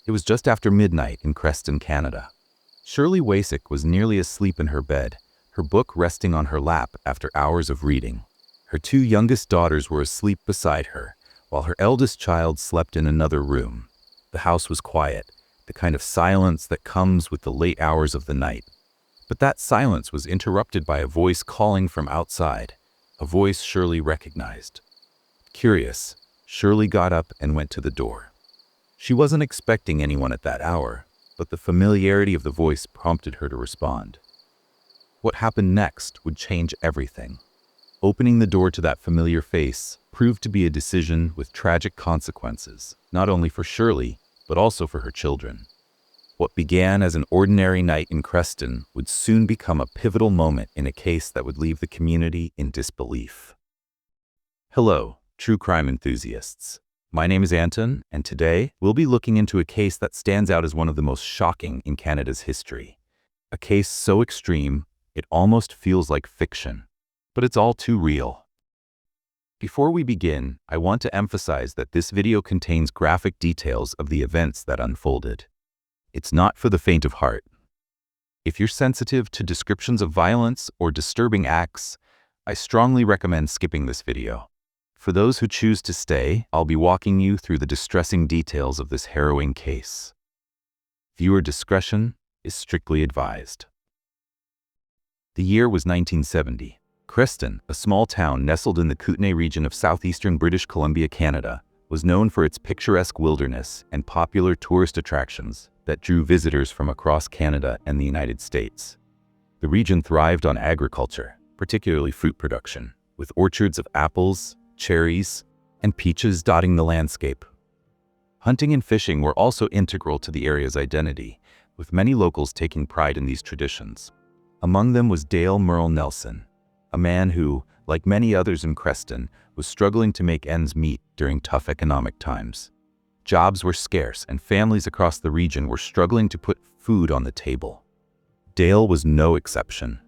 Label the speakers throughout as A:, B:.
A: It was just after midnight in Creston, Canada. Shirley Wasick was nearly asleep in her bed, her book resting on her lap after hours of reading. Her two youngest daughters were asleep beside her, while her eldest child slept in another room. The house was quiet, the kind of silence that comes with the late hours of the night. But that silence was interrupted by a voice calling from outside, a voice Shirley recognized. Curious, Shirley got up and went to the door. She wasn't expecting anyone at that hour, but the familiarity of the voice prompted her to respond. What happened next would change everything. Opening the door to that familiar face proved to be a decision with tragic consequences, not only for Shirley, but also for her children. What began as an ordinary night in Creston would soon become a pivotal moment in a case that would leave the community in disbelief. Hello, true crime enthusiasts. My name is Anton, and today we'll be looking into a case that stands out as one of the most shocking in Canada's history. A case so extreme, it almost feels like fiction, but it's all too real. Before we begin, I want to emphasize that this video contains graphic details of the events that unfolded. It's not for the faint of heart. If you're sensitive to descriptions of violence or disturbing acts, I strongly recommend skipping this video. For those who choose to stay, I'll be walking you through the distressing details of this harrowing case. Viewer discretion is strictly advised. The year was 1970. Creston, a small town nestled in the Kootenay region of southeastern British Columbia, Canada, was known for its picturesque wilderness and popular tourist attractions that drew visitors from across Canada and the United States. The region thrived on agriculture, particularly fruit production, with orchards of apples, cherries, and peaches dotting the landscape. Hunting and fishing were also integral to the area's identity, with many locals taking pride in these traditions. Among them was Dale Merle Nelson, a man who, like many others in Creston, was struggling to make ends meet during tough economic times. Jobs were scarce, and families across the region were struggling to put food on the table. Dale was no exception.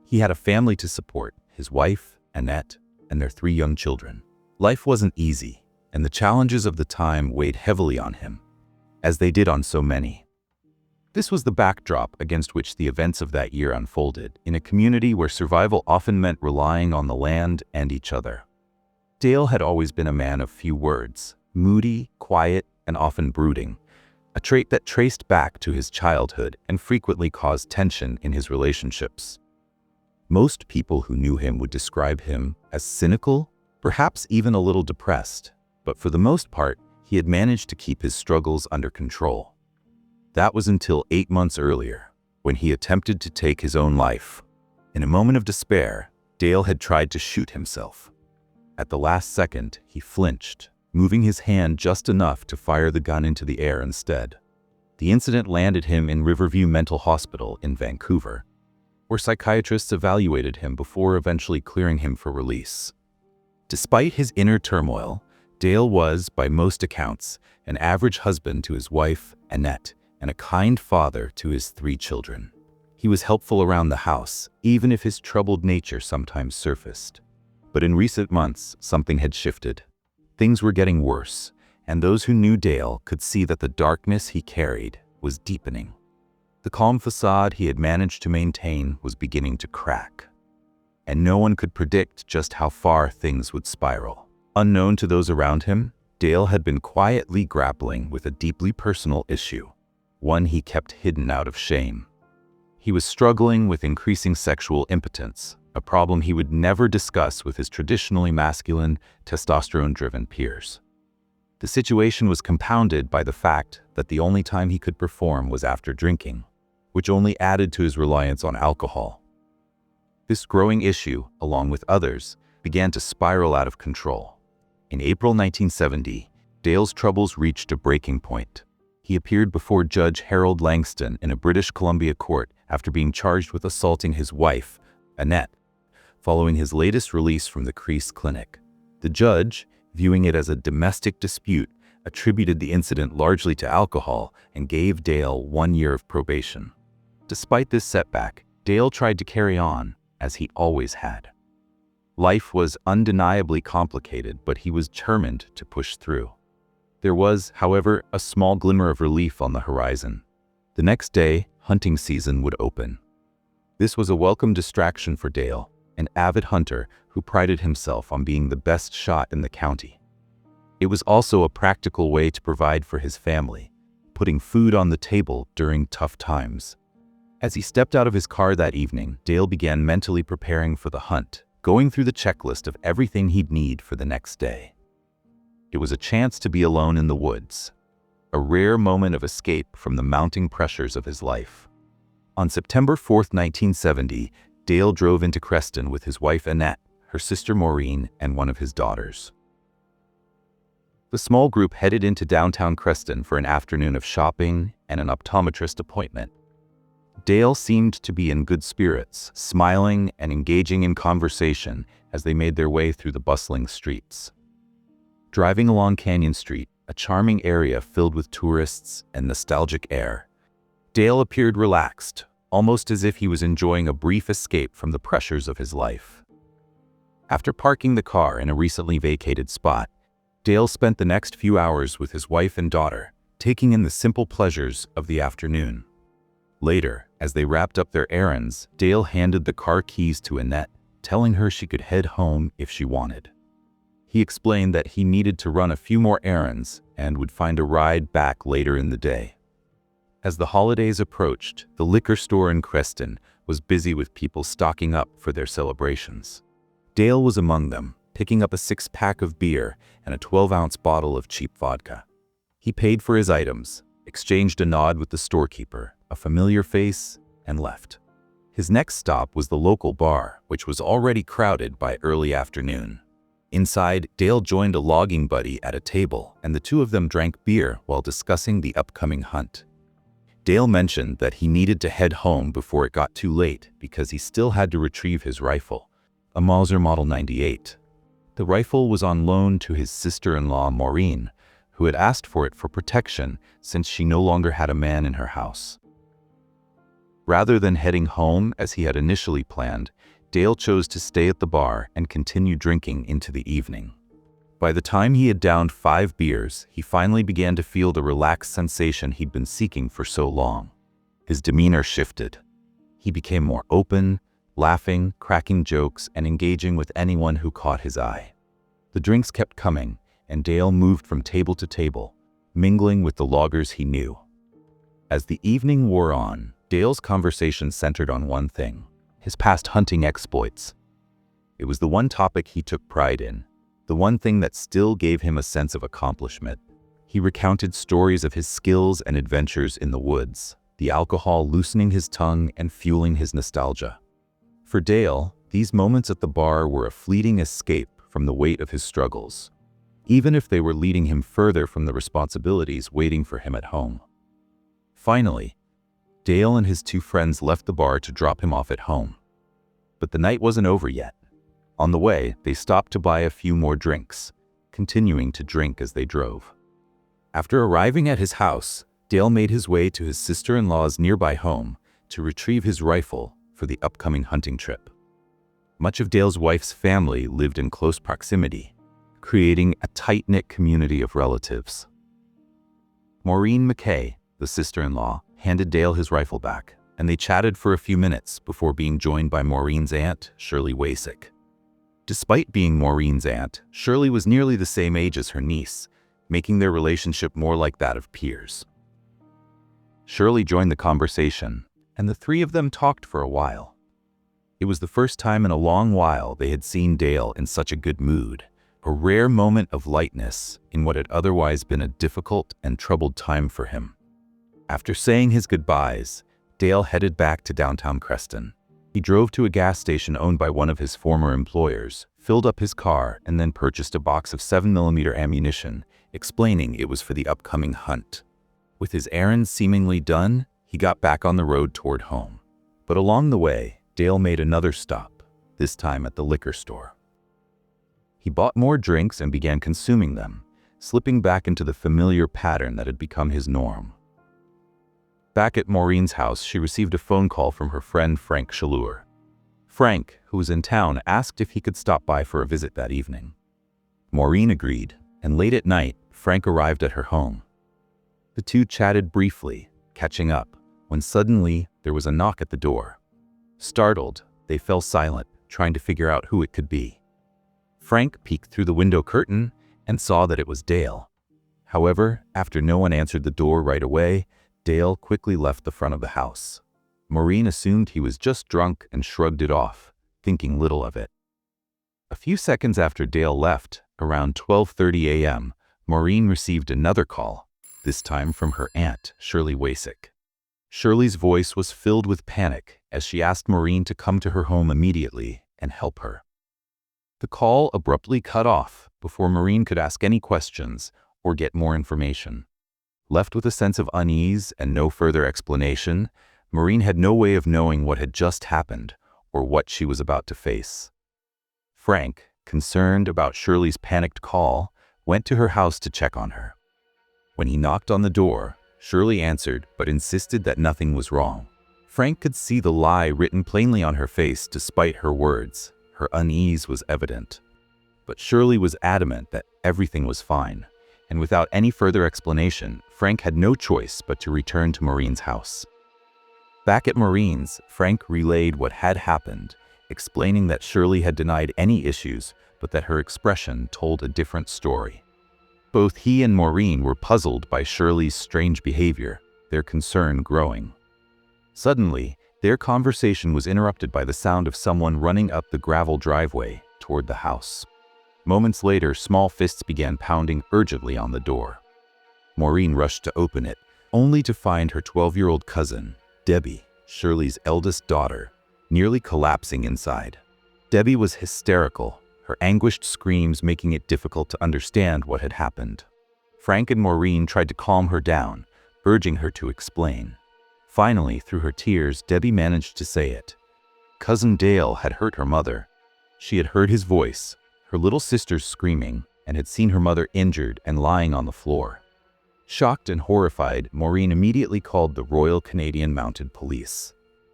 A: He had a family to support, his wife, Annette, and their 3 young children. Life wasn't easy, and the challenges of the time weighed heavily on him, as they did on so many. This was the backdrop against which the events of that year unfolded, in a community where survival often meant relying on the land and each other. Dale had always been a man of few words, moody, quiet, and often brooding, a trait that traced back to his childhood and frequently caused tension in his relationships. Most people who knew him would describe him as cynical, perhaps even a little depressed, but for the most part, he had managed to keep his struggles under control. That was until 8 months earlier, when he attempted to take his own life. In a moment of despair, Dale had tried to shoot himself. At the last second, he flinched, moving his hand just enough to fire the gun into the air instead. The incident landed him in Riverview Mental Hospital in Vancouver, where psychiatrists evaluated him before eventually clearing him for release. Despite his inner turmoil, Dale was, by most accounts, an average husband to his wife, Annette, and a kind father to his 3 children. He was helpful around the house, even if his troubled nature sometimes surfaced. But in recent months, something had shifted. Things were getting worse, and those who knew Dale could see that the darkness he carried was deepening. The calm facade he had managed to maintain was beginning to crack, and no one could predict just how far things would spiral. Unknown to those around him, Dale had been quietly grappling with a deeply personal issue, one he kept hidden out of shame. He was struggling with increasing sexual impotence, a problem he would never discuss with his traditionally masculine, testosterone-driven peers. The situation was compounded by the fact that the only time he could perform was after drinking, which only added to his reliance on alcohol. This growing issue, along with others, began to spiral out of control. In April 1970, Dale's troubles reached a breaking point. He appeared before Judge Harold Langston in a British Columbia court after being charged with assaulting his wife, Annette, following his latest release from the Crease Clinic. The judge, viewing it as a domestic dispute, attributed the incident largely to alcohol and gave Dale 1 year of probation. Despite this setback, Dale tried to carry on, as he always had. Life was undeniably complicated, but he was determined to push through. There was, however, a small glimmer of relief on the horizon. The next day, hunting season would open. This was a welcome distraction for Dale, an avid hunter who prided himself on being the best shot in the county. It was also a practical way to provide for his family, putting food on the table during tough times. As he stepped out of his car that evening, Dale began mentally preparing for the hunt, going through the checklist of everything he'd need for the next day. It was a chance to be alone in the woods, a rare moment of escape from the mounting pressures of his life. On September 4th, 1970, Dale drove into Creston with his wife Annette, her sister Maureen, and one of his daughters. The small group headed into downtown Creston for an afternoon of shopping and an optometrist appointment. Dale seemed to be in good spirits, smiling and engaging in conversation as they made their way through the bustling streets. Driving along Canyon Street, a charming area filled with tourists and nostalgic air, Dale appeared relaxed, almost as if he was enjoying a brief escape from the pressures of his life. After parking the car in a recently vacated spot, Dale spent the next few hours with his wife and daughter, taking in the simple pleasures of the afternoon. Later, as they wrapped up their errands, Dale handed the car keys to Annette, telling her she could head home if she wanted. He explained that he needed to run a few more errands and would find a ride back later in the day. As the holidays approached, the liquor store in Creston was busy with people stocking up for their celebrations. Dale was among them, picking up a 6-pack of beer and a 12-ounce bottle of cheap vodka. He paid for his items, exchanged a nod with the storekeeper, a familiar face, and left. His next stop was the local bar, which was already crowded by early afternoon. Inside, Dale joined a logging buddy at a table, and the two of them drank beer while discussing the upcoming hunt. Dale mentioned that he needed to head home before it got too late because he still had to retrieve his rifle, a Mauser Model 98. The rifle was on loan to his sister-in-law Maureen, who had asked for it for protection since she no longer had a man in her house. Rather than heading home as he had initially planned, Dale chose to stay at the bar and continue drinking into the evening. By the time he had downed 5 beers, he finally began to feel the relaxed sensation he'd been seeking for so long. His demeanor shifted. He became more open, laughing, cracking jokes, and engaging with anyone who caught his eye. The drinks kept coming, and Dale moved from table to table, mingling with the loggers he knew. As the evening wore on, Dale's conversation centered on one thing: his past hunting exploits. It was the one topic he took pride in, the one thing that still gave him a sense of accomplishment. He recounted stories of his skills and adventures in the woods, the alcohol loosening his tongue and fueling his nostalgia. For Dale, these moments at the bar were a fleeting escape from the weight of his struggles, even if they were leading him further from the responsibilities waiting for him at home. Finally, Dale and his 2 friends left the bar to drop him off at home. But the night wasn't over yet. On the way, they stopped to buy a few more drinks, continuing to drink as they drove. After arriving at his house, Dale made his way to his sister-in-law's nearby home to retrieve his rifle for the upcoming hunting trip. Much of Dale's wife's family lived in close proximity, creating a tight-knit community of relatives. Maureen McKay, the sister-in-law, handed Dale his rifle back, and they chatted for a few minutes before being joined by Maureen's aunt, Shirley Wasick. Despite being Maureen's aunt, Shirley was nearly the same age as her niece, making their relationship more like that of peers. Shirley joined the conversation, and the 3 of them talked for a while. It was the first time in a long while they had seen Dale in such a good mood, a rare moment of lightness in what had otherwise been a difficult and troubled time for him. After saying his goodbyes, Dale headed back to downtown Creston. He drove to a gas station owned by one of his former employers, filled up his car, and then purchased a box of 7mm ammunition, explaining it was for the upcoming hunt. With his errands seemingly done, he got back on the road toward home. But along the way, Dale made another stop, this time at the liquor store. He bought more drinks and began consuming them, slipping back into the familiar pattern that had become his norm. Back at Maureen's house, she received a phone call from her friend Frank Chaleur. Frank, who was in town, asked if he could stop by for a visit that evening. Maureen agreed, and late at night, Frank arrived at her home. The two chatted briefly, catching up, when suddenly there was a knock at the door. Startled, they fell silent, trying to figure out who it could be. Frank peeked through the window curtain and saw that it was Dale. However, after no one answered the door right away, Dale quickly left the front of the house. Maureen assumed he was just drunk and shrugged it off, thinking little of it. A few seconds after Dale left, around 12:30 a.m., Maureen received another call, this time from her aunt, Shirley Wasick. Shirley's voice was filled with panic as she asked Maureen to come to her home immediately and help her. The call abruptly cut off before Maureen could ask any questions or get more information. Left with a sense of unease and no further explanation, Maureen had no way of knowing what had just happened or what she was about to face. Frank, concerned about Shirley's panicked call, went to her house to check on her. When he knocked on the door, Shirley answered but insisted that nothing was wrong. Frank could see the lie written plainly on her face despite her words. Her unease was evident. But Shirley was adamant that everything was fine, and without any further explanation, Frank had no choice but to return to Maureen's house. Back at Maureen's, Frank relayed what had happened, explaining that Shirley had denied any issues, but that her expression told a different story. Both he and Maureen were puzzled by Shirley's strange behavior, their concern growing. Suddenly, their conversation was interrupted by the sound of someone running up the gravel driveway toward the house. Moments later, small fists began pounding urgently on the door. Maureen rushed to open it, only to find her 12-year-old cousin, Debbie, Shirley's eldest daughter, nearly collapsing inside. Debbie was hysterical, her anguished screams making it difficult to understand what had happened. Frank and Maureen tried to calm her down, urging her to explain. Finally, through her tears, Debbie managed to say it. Cousin Dale had hurt her mother. She had heard his voice, her little sister's screaming, and had seen her mother injured and lying on the floor. Shocked and horrified, Maureen immediately called the Royal Canadian Mounted Police.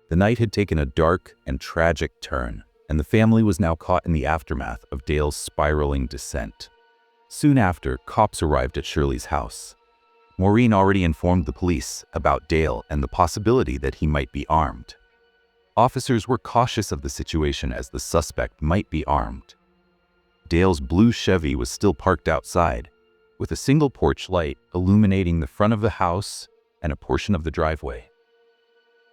A: The night had taken a dark and tragic turn, and the family was now caught in the aftermath of Dale's spiraling descent. Soon after, cops arrived at Shirley's house. Maureen already informed the police about Dale and the possibility that he might be armed. Officers were cautious of the situation as the suspect might be armed. Dale's blue Chevy was still parked outside, with a single porch light illuminating the front of the house and a portion of the driveway.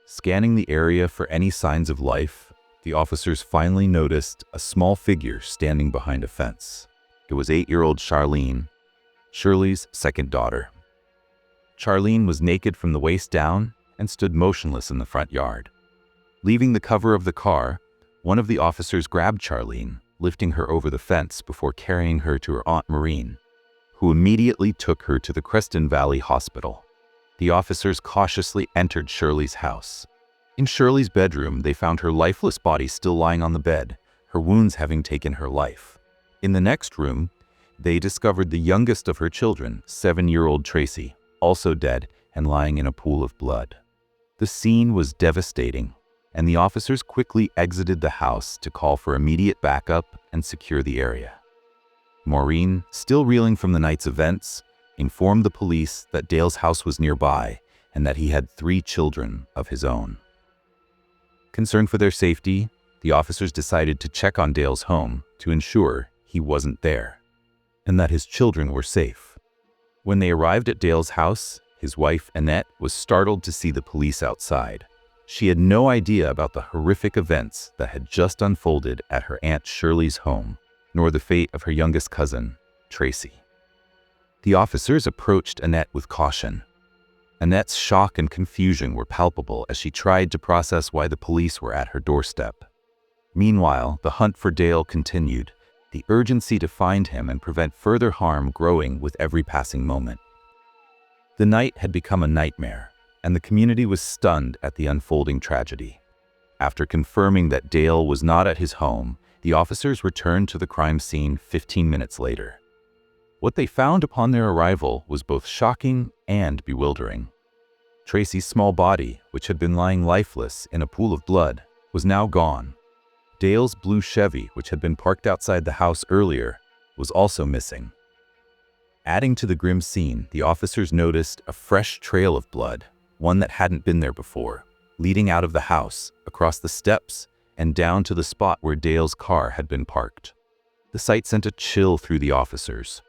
A: Scanning the area for any signs of life, the officers finally noticed a small figure standing behind a fence. It was 8-year-old Charlene, Shirley's second daughter. Charlene was naked from the waist down and stood motionless in the front yard. Leaving the cover of the car, one of the officers grabbed Charlene, lifting her over the fence before carrying her to her Aunt Maureen, who immediately took her to the Creston Valley Hospital. The officers cautiously entered Shirley's house. In Shirley's bedroom, they found her lifeless body still lying on the bed, her wounds having taken her life. In the next room, they discovered the youngest of her children, 7-year-old Tracy, also dead and lying in a pool of blood. The scene was devastating, and the officers quickly exited the house to call for immediate backup and secure the area. Maureen, still reeling from the night's events, informed the police that Dale's house was nearby and that he had 3 children of his own. Concerned for their safety, the officers decided to check on Dale's home to ensure he wasn't there and that his children were safe. When they arrived at Dale's house, his wife, Annette, was startled to see the police outside. She had no idea about the horrific events that had just unfolded at her Aunt Shirley's home, nor the fate of her youngest cousin, Tracy. The officers approached Annette with caution. Annette's shock and confusion were palpable as she tried to process why the police were at her doorstep. Meanwhile, the hunt for Dale continued, the urgency to find him and prevent further harm growing with every passing moment. The night had become a nightmare, and the community was stunned at the unfolding tragedy. After confirming that Dale was not at his home, the officers returned to the crime scene 15 minutes later. What they found upon their arrival was both shocking and bewildering. Tracy's small body, which had been lying lifeless in a pool of blood, was now gone. Dale's blue Chevy, which had been parked outside the house earlier, was also missing. Adding to the grim scene, the officers noticed a fresh trail of blood, one that hadn't been there before, leading out of the house, across the steps, and down to the spot where Dale's car had been parked. The sight sent a chill through the officers.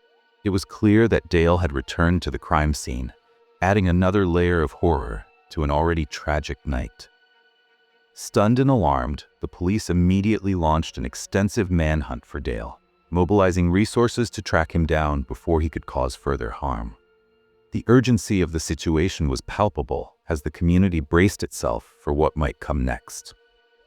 A: It was clear that Dale had returned to the crime scene, adding another layer of horror to an already tragic night. Stunned and alarmed, the police immediately launched an extensive manhunt for Dale, mobilizing resources to track him down before he could cause further harm. The urgency of the situation was palpable as the community braced itself for what might come next.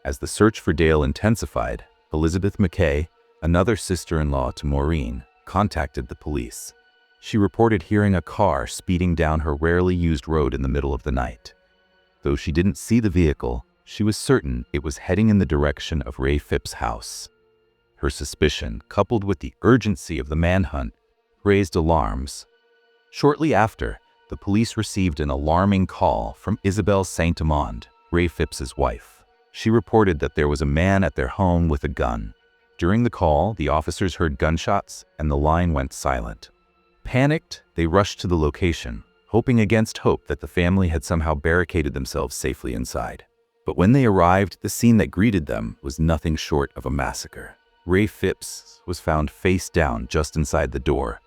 A: As the search for Dale intensified, Elizabeth McKay, another sister-in-law to Maureen, contacted the police. She reported hearing a car speeding down her rarely used road in the middle of the night. Though she didn't see the vehicle, she was certain it was heading in the direction of Ray Phipp's house. Her suspicion, coupled with the urgency of the manhunt, raised alarms. Shortly after, the police received an alarming call from Isabel Saint-Amand, Ray Phipps's wife. She reported that there was a man at their home with a gun. During the call, the officers heard gunshots and the line went silent. Panicked, they rushed to the location, hoping against hope that the family had somehow barricaded themselves safely inside. But when they arrived, the scene that greeted them was nothing short of a massacre. Ray Phipps was found face down just inside the door,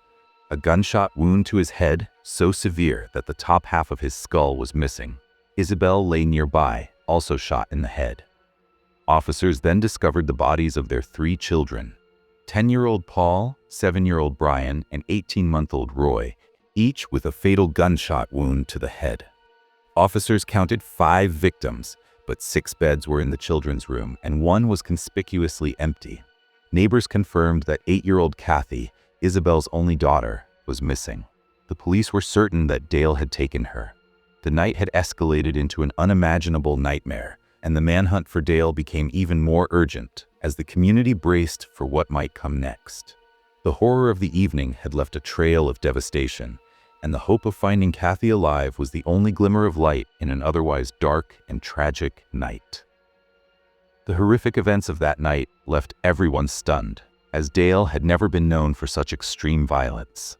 A: a gunshot wound to his head so severe that the top half of his skull was missing. Isabel lay nearby, also shot in the head. Officers then discovered the bodies of their 3 children, 10-year-old Paul, 7-year-old Brian, and 18-month-old Roy, each with a fatal gunshot wound to the head. Officers counted 5 victims, but 6 beds were in the children's room and 1 was conspicuously empty. Neighbors confirmed that 8-year-old Kathy, Isabel's only daughter, was missing. The police were certain that Dale had taken her. The night had escalated into an unimaginable nightmare, and the manhunt for Dale became even more urgent as the community braced for what might come next. The horror of the evening had left a trail of devastation, and the hope of finding Kathy alive was the only glimmer of light in an otherwise dark and tragic night. The horrific events of that night left everyone stunned, as Dale had never been known for such extreme violence.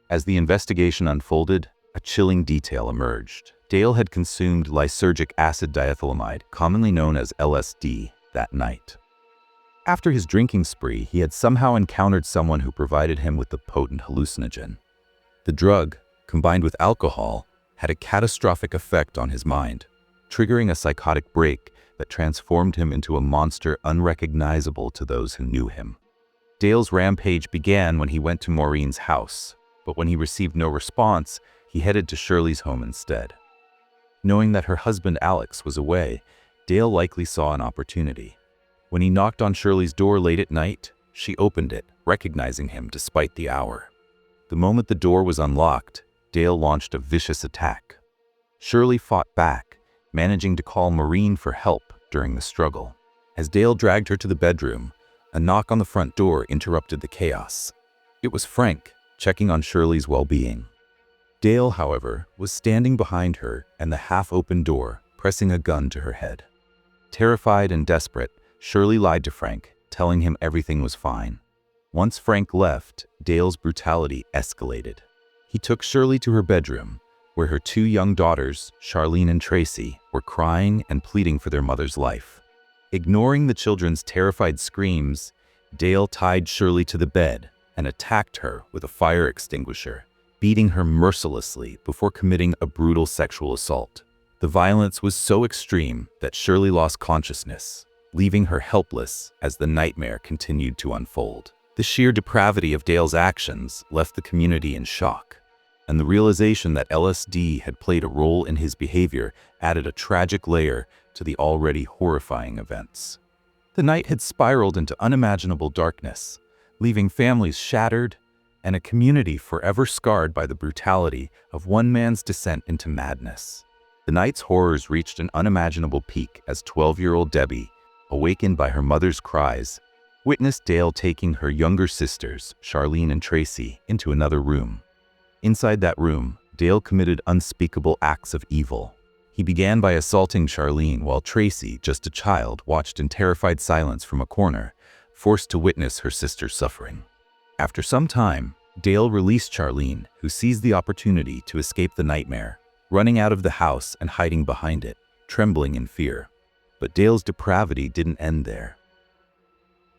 A: As the investigation unfolded, a chilling detail emerged. Dale had consumed lysergic acid diethylamide, commonly known as LSD, that night. After his drinking spree, he had somehow encountered someone who provided him with the potent hallucinogen. The drug, combined with alcohol, had a catastrophic effect on his mind, triggering a psychotic break that transformed him into a monster unrecognizable to those who knew him. Dale's rampage began when he went to Maureen's house, but when he received no response, he headed to Shirley's home instead. Knowing that her husband Alex was away, Dale likely saw an opportunity. When he knocked on Shirley's door late at night, she opened it, recognizing him despite the hour. The moment the door was unlocked, Dale launched a vicious attack. Shirley fought back, managing to call Maureen for help during the struggle. As Dale dragged her to the bedroom, a knock on the front door interrupted the chaos. It was Frank, checking on Shirley's well-being. Dale, however, was standing behind her and the half-open door, pressing a gun to her head. Terrified and desperate, Shirley lied to Frank, telling him everything was fine. Once Frank left, Dale's brutality escalated. He took Shirley to her bedroom, where her 2 young daughters, Charlene and Tracy, were crying and pleading for their mother's life. Ignoring the children's terrified screams, Dale tied Shirley to the bed and attacked her with a fire extinguisher, beating her mercilessly before committing a brutal sexual assault. The violence was so extreme that Shirley lost consciousness, leaving her helpless as the nightmare continued to unfold. The sheer depravity of Dale's actions left the community in shock, and the realization that LSD had played a role in his behavior added a tragic layer to the already horrifying events. The night had spiraled into unimaginable darkness, leaving families shattered and a community forever scarred by the brutality of one man's descent into madness. The night's horrors reached an unimaginable peak as 12-year-old Debbie, awakened by her mother's cries, witnessed Dale taking her younger sisters, Charlene and Tracy, into another room. Inside that room, Dale committed unspeakable acts of evil. He began by assaulting Charlene while Tracy, just a child, watched in terrified silence from a corner, forced to witness her sister's suffering. After some time, Dale released Charlene, who seized the opportunity to escape the nightmare, running out of the house and hiding behind it, trembling in fear. But Dale's depravity didn't end there.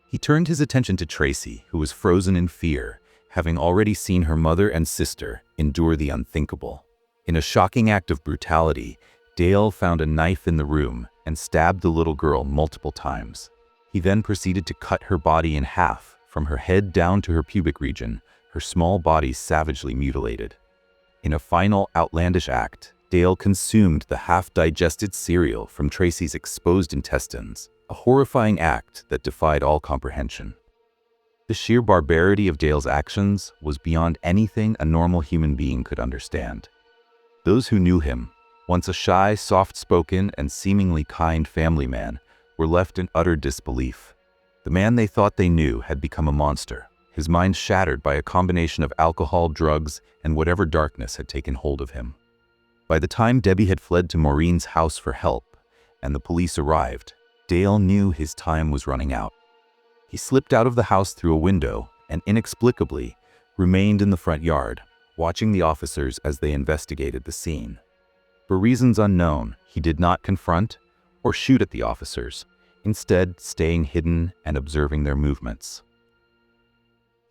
A: He turned his attention to Tracy, who was frozen in fear, having already seen her mother and sister endure the unthinkable. In a shocking act of brutality, Dale found a knife in the room and stabbed the little girl multiple times. He then proceeded to cut her body in half, from her head down to her pubic region, her small body savagely mutilated. In a final outlandish act, Dale consumed the half-digested cereal from Tracy's exposed intestines, a horrifying act that defied all comprehension. The sheer barbarity of Dale's actions was beyond anything a normal human being could understand. Those who knew him, once a shy, soft-spoken, and seemingly kind family man, were left in utter disbelief. The man they thought they knew had become a monster, his mind shattered by a combination of alcohol, drugs, and whatever darkness had taken hold of him. By the time Debbie had fled to Maureen's house for help, and the police arrived, Dale knew his time was running out. He slipped out of the house through a window and inexplicably remained in the front yard, watching the officers as they investigated the scene. For reasons unknown, he did not confront or shoot at the officers, instead staying hidden and observing their movements.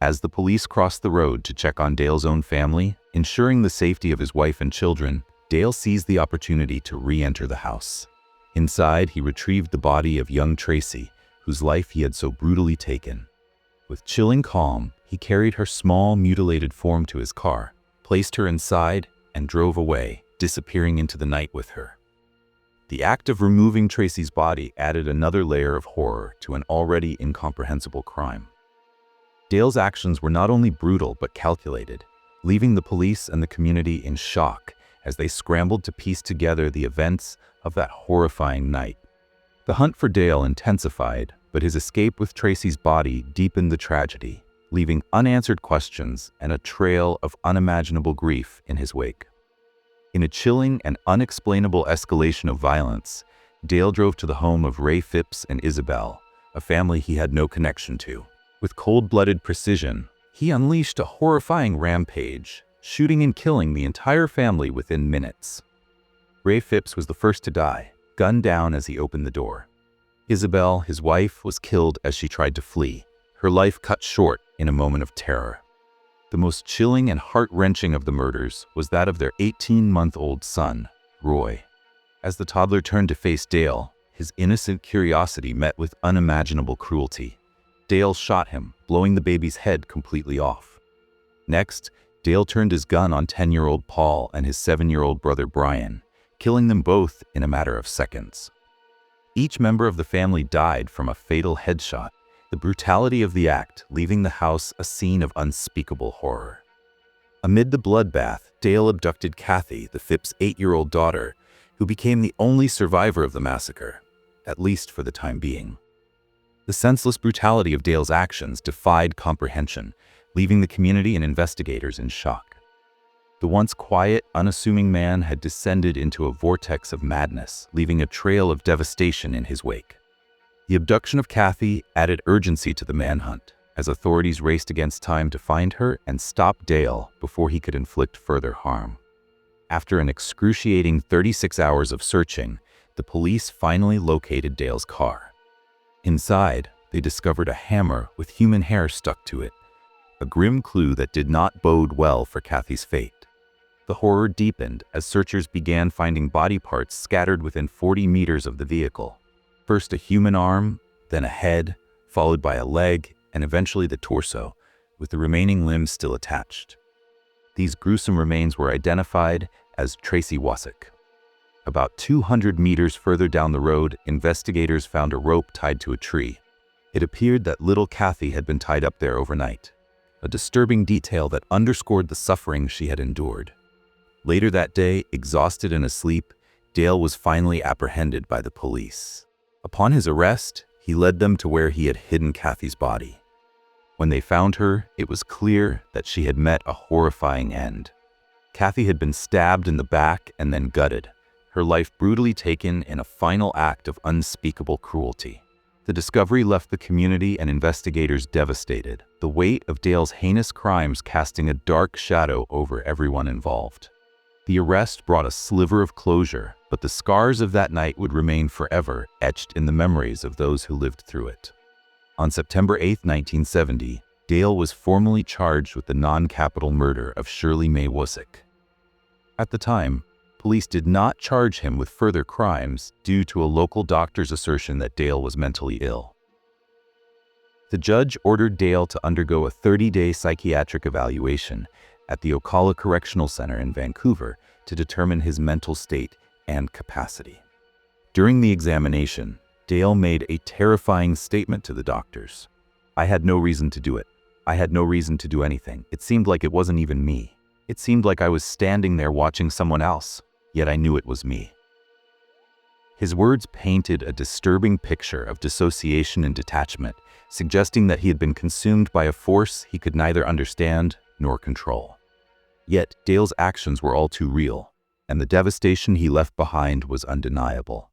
A: As the police crossed the road to check on Dale's own family, ensuring the safety of his wife and children, Dale seized the opportunity to re-enter the house. Inside, he retrieved the body of young Tracy, whose life he had so brutally taken. With chilling calm, he carried her small, mutilated form to his car, placed her inside, and drove away, disappearing into the night with her. The act of removing Tracy's body added another layer of horror to an already incomprehensible crime. Dale's actions were not only brutal but calculated, leaving the police and the community in shock as they scrambled to piece together the events of that horrifying night. The hunt for Dale intensified, but his escape with Tracy's body deepened the tragedy, leaving unanswered questions and a trail of unimaginable grief in his wake. In a chilling and unexplainable escalation of violence, Dale drove to the home of Ray Phipps and Isabel, a family he had no connection to. With cold-blooded precision, he unleashed a horrifying rampage, shooting and killing the entire family within minutes. Ray Phipps was the first to die, gunned down as he opened the door. Isabel, his wife, was killed as she tried to flee, her life cut short in a moment of terror. The most chilling and heart-wrenching of the murders was that of their 18-month-old son, Roy. As the toddler turned to face Dale, his innocent curiosity met with unimaginable cruelty. Dale shot him, blowing the baby's head completely off. Next, Dale turned his gun on 10-year-old Paul and his 7-year-old brother Brian, killing them both in a matter of seconds. Each member of the family died from a fatal headshot, the brutality of the act leaving the house a scene of unspeakable horror. Amid the bloodbath, Dale abducted Kathy, the Phipps' 8-year-old daughter, who became the only survivor of the massacre, at least for the time being. The senseless brutality of Dale's actions defied comprehension, leaving the community and investigators in shock. The once quiet, unassuming man had descended into a vortex of madness, leaving a trail of devastation in his wake. The abduction of Kathy added urgency to the manhunt, as authorities raced against time to find her and stop Dale before he could inflict further harm. After an excruciating 36 hours of searching, the police finally located Dale's car. Inside, they discovered a hammer with human hair stuck to it, a grim clue that did not bode well for Kathy's fate. The horror deepened as searchers began finding body parts scattered within 40 meters of the vehicle. First a human arm, then a head, followed by a leg, and eventually the torso, with the remaining limbs still attached. These gruesome remains were identified as Tracy Wasik. About 200 meters further down the road, investigators found a rope tied to a tree. It appeared that little Kathy had been tied up there overnight, a disturbing detail that underscored the suffering she had endured. Later that day, exhausted and asleep, Dale was finally apprehended by the police. Upon his arrest, he led them to where he had hidden Kathy's body. When they found her, it was clear that she had met a horrifying end. Kathy had been stabbed in the back and then gutted, her life brutally taken in a final act of unspeakable cruelty. The discovery left the community and investigators devastated, the weight of Dale's heinous crimes casting a dark shadow over everyone involved. The arrest brought a sliver of closure, but the scars of that night would remain forever etched in the memories of those who lived through it. On September 8, 1970, Dale was formally charged with the non-capital murder of Shirley Mae Wusick. At the time, police did not charge him with further crimes due to a local doctor's assertion that Dale was mentally ill. The judge ordered Dale to undergo a 30-day psychiatric evaluation at the Ocala Correctional Center in Vancouver to determine his mental state and capacity. During the examination, Dale made a terrifying statement to the doctors. "I had no reason to do it. I had no reason to do anything. It seemed like it wasn't even me. It seemed like I was standing there watching someone else, yet I knew it was me." His words painted a disturbing picture of dissociation and detachment, suggesting that he had been consumed by a force he could neither understand nor control. Yet Dale's actions were all too real, and the devastation he left behind was undeniable.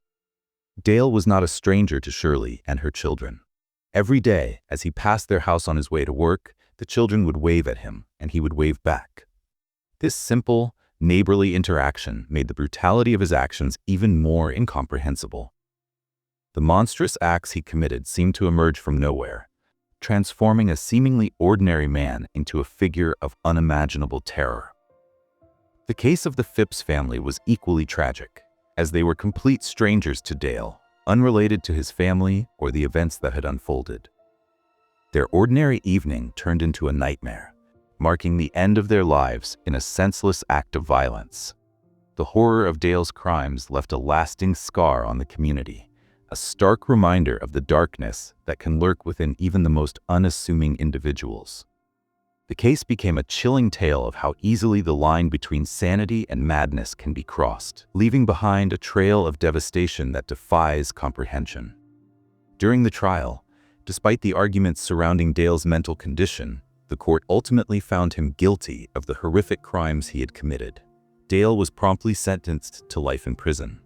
A: Dale was not a stranger to Shirley and her children. Every day, as he passed their house on his way to work, the children would wave at him, and he would wave back. This simple, neighborly interaction made the brutality of his actions even more incomprehensible. The monstrous acts he committed seemed to emerge from nowhere, transforming a seemingly ordinary man into a figure of unimaginable terror. The case of the Phipps family was equally tragic, as they were complete strangers to Dale, unrelated to his family or the events that had unfolded. Their ordinary evening turned into a nightmare, marking the end of their lives in a senseless act of violence. The horror of Dale's crimes left a lasting scar on the community, a stark reminder of the darkness that can lurk within even the most unassuming individuals. The case became a chilling tale of how easily the line between sanity and madness can be crossed, leaving behind a trail of devastation that defies comprehension. During the trial, despite the arguments surrounding Dale's mental condition, the court ultimately found him guilty of the horrific crimes he had committed. Dale was promptly sentenced to life in prison.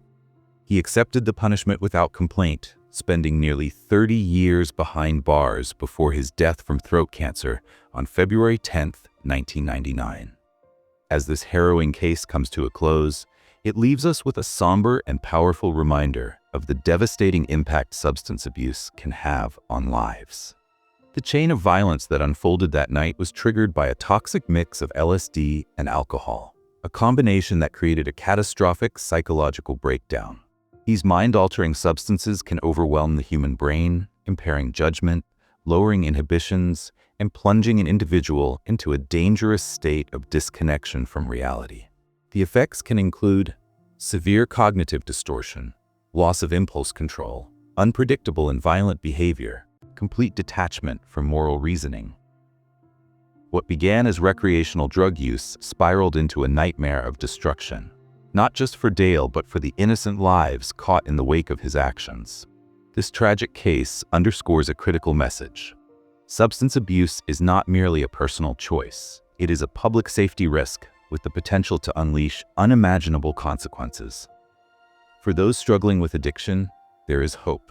A: He accepted the punishment without complaint, spending nearly 30 years behind bars before his death from throat cancer on February 10, 1999. As this harrowing case comes to a close, it leaves us with a somber and powerful reminder of the devastating impact substance abuse can have on lives. The chain of violence that unfolded that night was triggered by a toxic mix of LSD and alcohol, a combination that created a catastrophic psychological breakdown. These mind-altering substances can overwhelm the human brain, impairing judgment, lowering inhibitions, and plunging an individual into a dangerous state of disconnection from reality. The effects can include severe cognitive distortion, loss of impulse control, unpredictable and violent behavior, complete detachment from moral reasoning. What began as recreational drug use spiraled into a nightmare of destruction, not just for Dale but for the innocent lives caught in the wake of his actions. This tragic case underscores a critical message. Substance abuse is not merely a personal choice. It is a public safety risk with the potential to unleash unimaginable consequences. For those struggling with addiction, there is hope.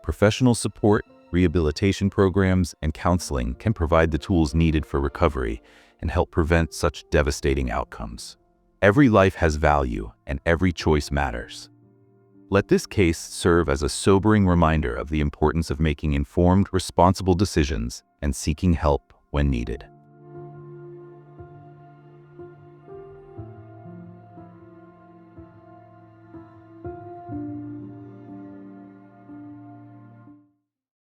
A: Professional support, rehabilitation programs, and counseling can provide the tools needed for recovery and help prevent such devastating outcomes. Every life has value, and every choice matters. Let this case serve as a sobering reminder of the importance of making informed, responsible decisions and seeking help when needed.